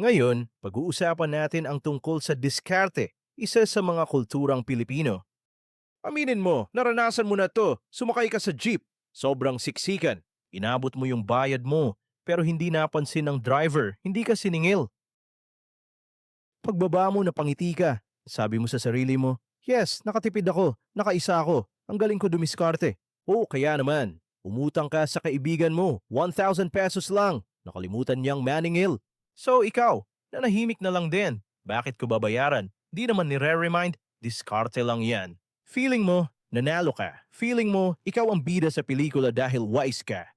Ngayon, pag-uusapan natin ang tungkol sa diskarte, isa sa mga kulturang Pilipino. Aminin mo, naranasan mo na to. Sumakay ka sa jeep. Sobrang siksikan. Inabot mo yung bayad mo, pero hindi napansin ng driver. Hindi ka siningil. Pagbaba mo, napangiti ka. Sabi mo sa sarili mo, yes, nakatipid ako. Nakaisa ako. Ang galing ko dumiskarte. Oo, kaya naman. Umutang ka sa kaibigan mo. 1,000 pesos lang. Nakalimutan niyang maningil. So ikaw, nanahimik na lang din. Bakit ko babayaran? Di naman nire-remind, diskarte lang yan. Feeling mo, nanalo ka. Feeling mo, ikaw ang bida sa pelikula dahil wise ka.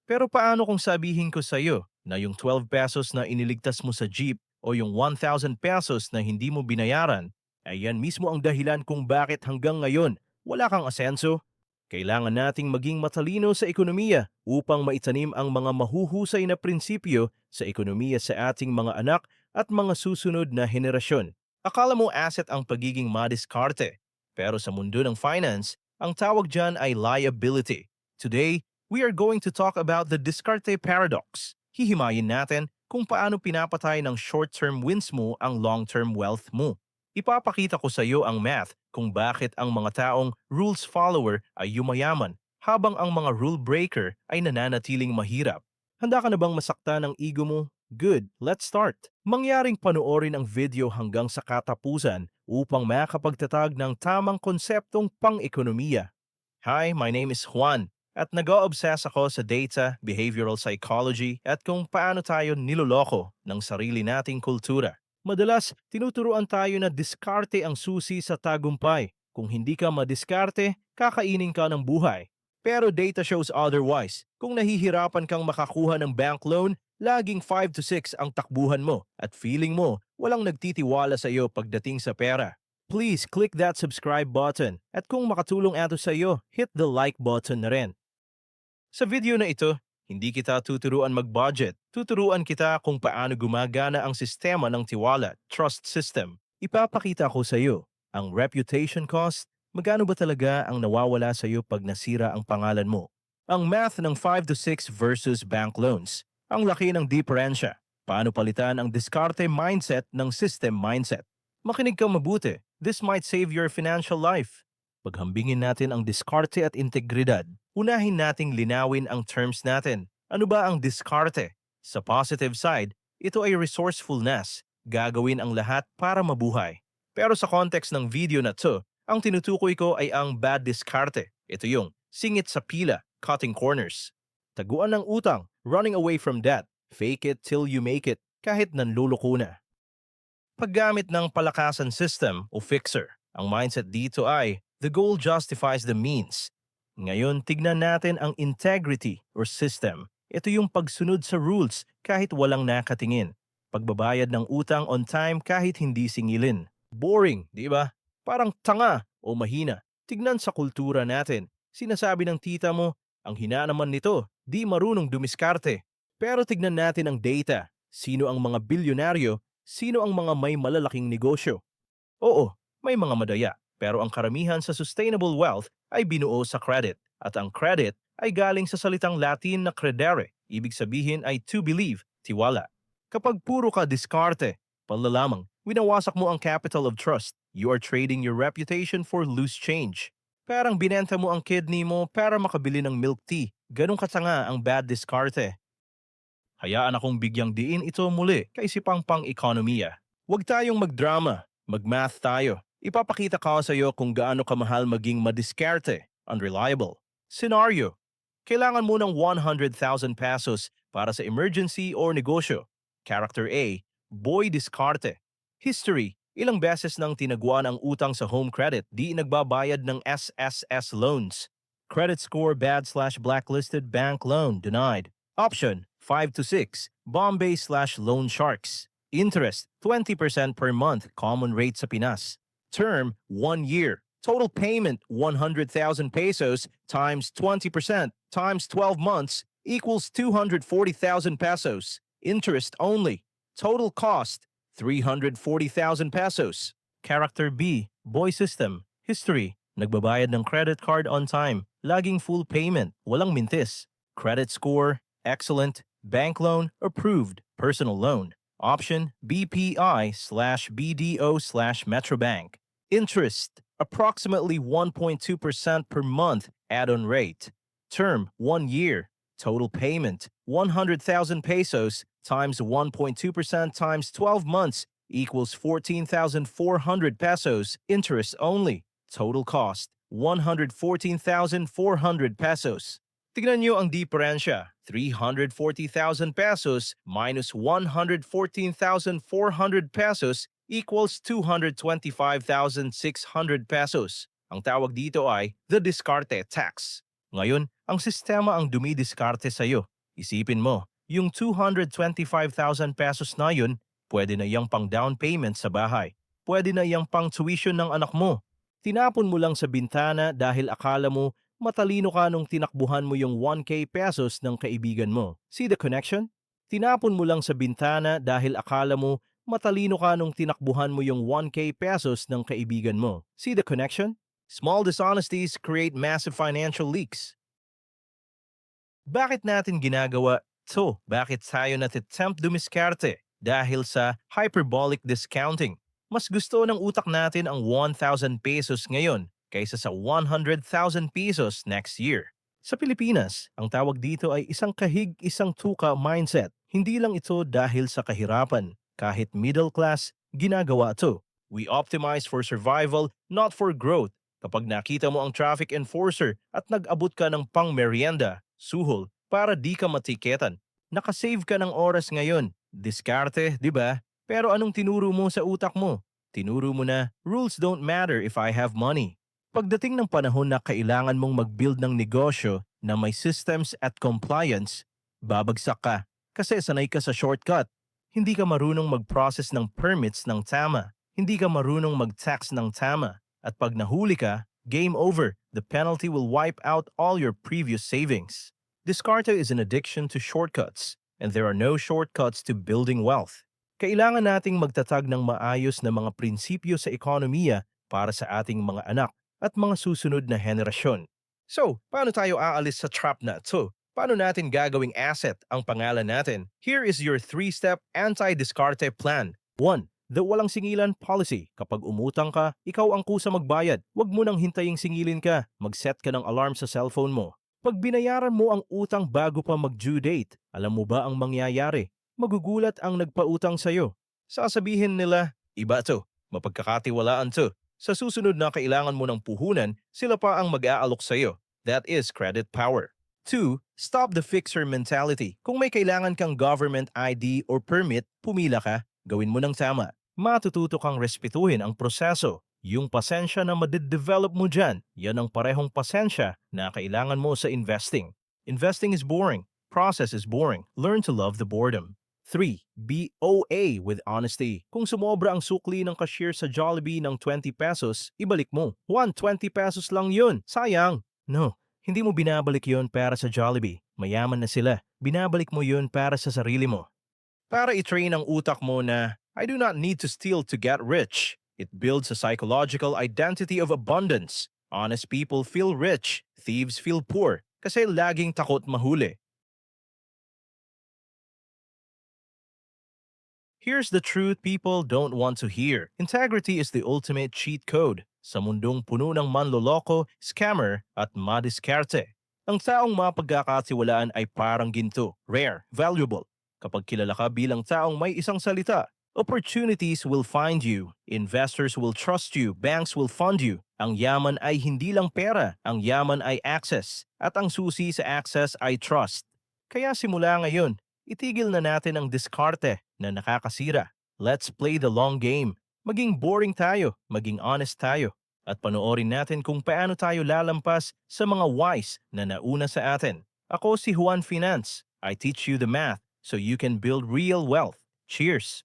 Pero paano kung sabihin ko sa'yo na yung 12 pesos na iniligtas mo sa jeep o yung 1,000 pesos na hindi mo binayaran, ay yan mismo ang dahilan kung bakit hanggang ngayon wala kang asenso? Kailangan nating maging matalino sa ekonomiya upang maitanim ang mga mahuhusay na prinsipyo sa ekonomiya sa ating mga anak at mga susunod na henerasyon. Akala mo asset ang pagiging madiskarte, pero sa mundo ng finance, ang tawag dyan ay liability. Today, we are going to talk about the diskarte paradox. Hihimayin natin kung paano pinapatay ng short-term wins mo ang long-term wealth mo. Ipapakita ko sa iyo ang math kung bakit ang mga taong rules follower ay yumayaman habang ang mga rule breaker ay nananatiling mahirap. Handa ka na bang masakta ng ego mo? Good, let's start. Mangyaring panoorin ang video hanggang sa katapusan upang makapagtatag ng tamang konseptong pang-ekonomiya. Hi, my name is Juan at nag-o-obsess ako sa data, behavioral psychology at kung paano tayo niloloko ng sarili nating kultura. Madalas, tinuturuan tayo na diskarte ang susi sa tagumpay. Kung hindi ka madiskarte, kakainin ka ng buhay. Pero data shows otherwise. Kung nahihirapan kang makakuha ng bank loan, laging 5 to 6 ang takbuhan mo at feeling mo walang nagtitiwala sa iyo pagdating sa pera. Please click that subscribe button at kung makatulong ito sa iyo, hit the like button na rin. Sa video na ito, hindi kita tuturuan mag-budget. Tuturuan kita kung paano gumagana ang sistema ng tiwala, trust system. Ipapakita ko sa iyo ang reputation cost, magkano ba talaga ang nawawala sa iyo pag nasira ang pangalan mo. Ang math ng 5 to 6 versus bank loans. Ang laki ng diferensya. Paano palitan ang diskarte mindset ng system mindset. Makinig kang mabuti. This might save your financial life. Paghambingin natin ang diskarte at integridad. Unahin nating linawin ang terms natin. Ano ba ang diskarte? Sa positive side, ito ay resourcefulness. Gagawin ang lahat para mabuhay. Pero sa context ng video na to, ang tinutukoy ko ay ang bad diskarte. Ito yung singit sa pila, cutting corners. Taguan ng utang, running away from debt. Fake it till you make it, kahit nanluloko na. Paggamit ng palakasan system o fixer, ang mindset dito ay the goal justifies the means. Ngayon, tignan natin ang integrity or system. Ito yung pagsunod sa rules kahit walang nakatingin. Pagbabayad ng utang on time kahit hindi singilin. Boring, di ba? Parang tanga o mahina. Tignan sa kultura natin. Sinasabi ng tita mo, ang hina naman nito, di marunong dumiskarte. Pero tignan natin ang data. Sino ang mga bilyonaryo? Sino ang mga may malalaking negosyo? Oo, may mga madaya, pero ang karamihan sa sustainable wealth ay binuo sa credit. At ang credit ay galing sa salitang Latin na credere, ibig sabihin ay to believe, tiwala. Kapag puro ka diskarte, palalamang, winawasak mo ang capital of trust. You are trading your reputation for loose change. Parang binenta mo ang kidney mo para makabili ng milk tea. Ganong katanga ang bad diskarte. Hayaan akong bigyang diin ito muli kay sipang pang-ekonomiya. Huwag tayong magdrama, magmath tayo. Ipapakita ko sa iyo kung gaano kamahal maging madiskarte, unreliable. Scenario, kailangan mo ng 100,000 pesos para sa emergency or negosyo. Character A, boy diskarte. History, ilang beses nang tinagwan ang utang sa home credit, di nagbabayad ng SSS loans. Credit score bad/blacklisted bank loan denied. Option 5 to 6, Bombay/Loan Sharks. Interest 20% per month, common rate sa Pinas. Term 1 year. Total payment 100,000 pesos times 20% times 12 months equals 240,000 pesos. Interest only. Total cost 340,000 pesos. Character B, boy system. History, nagbabayad ng credit card on time. Laging full payment, walang mintis. Credit score, excellent. Bank loan, approved. Personal loan. Option BPI/BDO/Metrobank. Interest, approximately 1.2% per month add-on rate. Term, 1 year. Total payment, 100,000 pesos times 1.2% times 12 months equals 14,400 pesos, interest only. Total cost, 114,400 pesos. Tignan nyo ang diferensya, 340,000 pesos minus 114,400 pesos equals 225,600 pesos. Ang tawag dito ay the discarte tax. Ngayon, ang sistema ang dumidiskarte sa'yo. Isipin mo, yung 225,000 pesos na yun, pwede na yang pang down payment sa bahay. Pwede na yang pang tuition ng anak mo. Tinapon mo lang sa bintana dahil akala mo matalino ka nung tinakbuhan mo yung 1K pesos ng kaibigan mo. See the connection? Tinapon mo lang sa bintana dahil akala mo matalino ka nung tinakbuhan mo yung 1K pesos ng kaibigan mo. See the connection? Small dishonesties create massive financial leaks. Bakit natin ginagawa to? Bakit tayo natitempt dumiskarte? Dahil sa hyperbolic discounting. Mas gusto ng utak natin ang 1,000 pesos ngayon kaysa sa 100,000 pesos next year. Sa Pilipinas, ang tawag dito ay isang kahig, isang tuka mindset. Hindi lang ito dahil sa kahirapan. Kahit middle class, ginagawa ito. We optimize for survival, not for growth. Kapag nakita mo ang traffic enforcer at nag-abot ka ng pang-merienda, suhol, para di ka matiketan. Nakasave ka ng oras ngayon. Diskarte, di ba? Pero anong tinuro mo sa utak mo? Tinuro mo na, rules don't matter if I have money. Pagdating ng panahon na kailangan mong mag-build ng negosyo na may systems at compliance, babagsak ka kasi sanay ka sa shortcut. Hindi ka marunong mag-process ng permits ng tama. Hindi ka marunong mag-tax ng tama. At pag nahuli ka, game over. The penalty will wipe out all your previous savings. Discarte is an addiction to shortcuts, and there are no shortcuts to building wealth. Kailangan nating magtatag ng maayos na mga prinsipyo sa ekonomiya para sa ating mga anak at mga susunod na henerasyon. So, paano tayo aalis sa trap na ito? Paano natin gagawing asset ang pangalan natin? Here is your 3-step anti-discarte plan. 1. The walang singilan policy. Kapag umutang ka, ikaw ang kusa magbayad. Huwag mo nang hintaying singilin ka. Mag-set ka ng alarm sa cellphone mo. Pag binayaran mo ang utang bago pa mag-due date, alam mo ba ang mangyayari? Magugulat ang nagpautang sa'yo. Sasabihin nila, iba to, mapagkakatiwalaan to. Sa susunod na kailangan mo ng puhunan, sila pa ang mag-aalok sa'yo. That is credit power. 2. Stop the fixer mentality. Kung may kailangan kang government ID or permit, pumila ka, gawin mo ng tama. Matututo kang respetuhin ang proseso. Yung pasensya na madidevelop mo dyan, yan ang parehong pasensya na kailangan mo sa investing. Investing is boring. Process is boring. Learn to love the boredom. 3. Be OA with honesty. Kung sumobra ang sukli ng cashier sa Jollibee ng 20 pesos, ibalik mo. 20 pesos lang yun. Sayang. No, hindi mo binabalik yun para sa Jollibee. Mayaman na sila. Binabalik mo yun para sa sarili mo. Para i-train ang utak mo na, I do not need to steal to get rich. It builds a psychological identity of abundance. Honest people feel rich. Thieves feel poor. Kasi laging takot mahuli. Here's the truth people don't want to hear. Integrity is the ultimate cheat code sa mundong puno ng manloloko, scammer, at madiskarte. Ang taong mapagkakatiwalaan ay parang ginto, rare, valuable. Kapag kilala ka bilang taong may isang salita, opportunities will find you, investors will trust you, banks will fund you. Ang yaman ay hindi lang pera, ang yaman ay access, at ang susi sa access ay trust. Kaya simula ngayon, itigil na natin ang diskarte na nakakasira. Let's play the long game. Maging boring tayo, maging honest tayo, at panoorin natin kung paano tayo lalampas sa mga wise na nauna sa atin. Ako si Juan Finance. I teach you the math so you can build real wealth. Cheers!